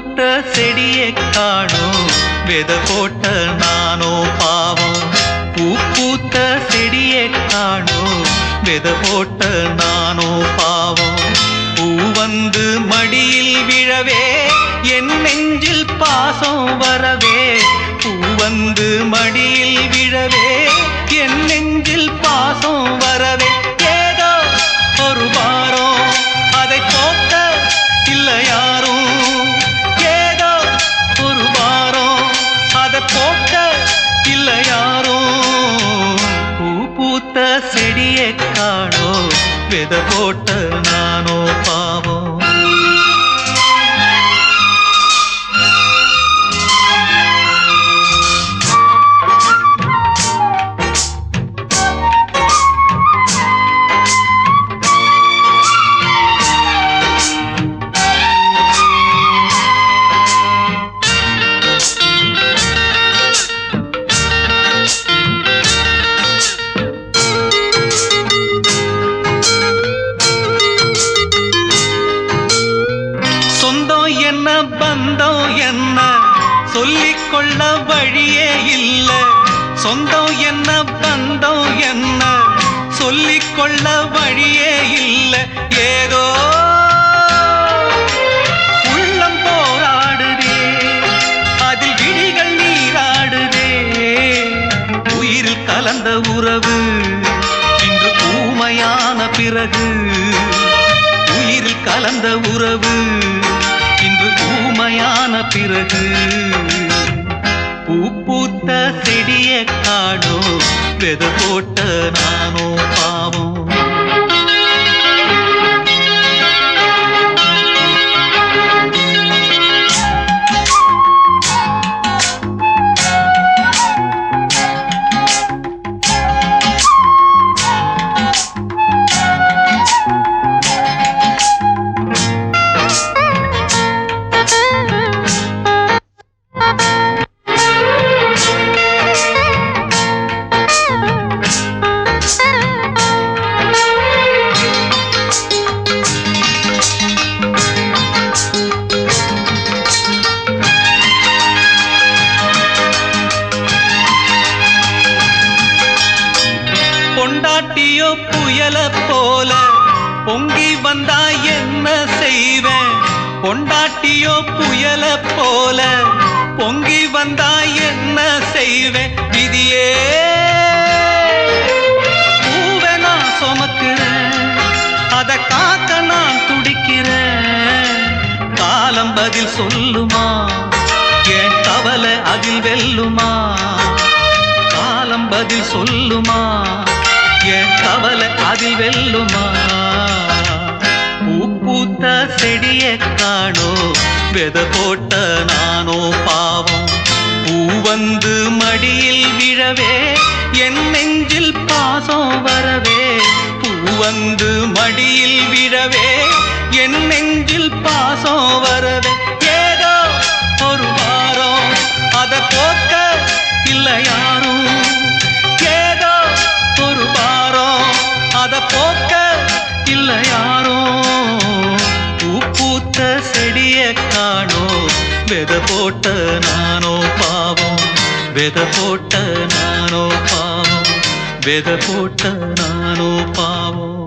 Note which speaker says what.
Speaker 1: பூத்த செடியை காணோம், விதை போட்ட நானோ பாவம். பூ பூத்த செடியை காணோம், விதை போட்ட நானோ பாவம். பூ வந்து மடியில் விழவே, என் நெஞ்சில் பாசம் வரவே. பூ வந்து மடியில் விழவே, என் நெஞ்சில் பாசம் வரவே. ஏதோ ஒரு வாரம் அதை போக்க இல்லை யாரும். ஏதோ ஒரு வாரம் அதை போக்க இல்லை யாரும். பூ பூத்த செடியை காணோ, விதை போட்ட நானோ பாவம். என்ன பந்தம் என்ன சொல்லிக்கொள்ள வழியே இல்ல. சொந்தம் என்ன பந்தம் என்ன சொல்லிக்கொள்ள வழியே இல்ல. ஏதோ உள்ளம் போராடுதே, அதில் விழிகள் நீராடுதே. உயிரில் கலந்த உறவு இன்று ஊமையான பிறகு. உயிரில் கலந்த உறவு இன்று ஊமையான பிறகு. பூ பூத்த செடியை காணோ, விதை போட்ட நானோ பாவம். பொண்டாட்டியோ புயல போல பொங்கி வந்தா என்ன செய்வேன். பொண்டாட்டியோ புயல போல பொங்கி வந்தா என்ன செய்வேன். விதியே பூவை நான் சுமக்கிறேன், அதை காக்க நான் துடிக்கிறேன். காலம் பதில் சொல்லுமா, என் கவலை அதில் வெல்லுமா. காலம் பதில் சொல்லுமா, என் கவலை அதில் வெல்லுமா. பூ பூத்த செடியை காணோ, விதை போட்ட நானோ பாவம். பூ வந்து மடியில் விழவே, என் நெஞ்சில் பாசம் வரவே. பூ வந்து மடியில் விழவே, என் நெஞ்சில் பாசம் வரவே. ஏதோ ஒரு வாரம் அதை போக்க இல்லை யாரும். ஏதோ ஒரு வாரம் அதை போக்க இல்லை யாரும். பூ பூத்த செடியை காணோ, விதை போட்ட நானோ பாவம். விதை போட்ட நானோ பாவம். விதை போட்ட நானோ பாவம்.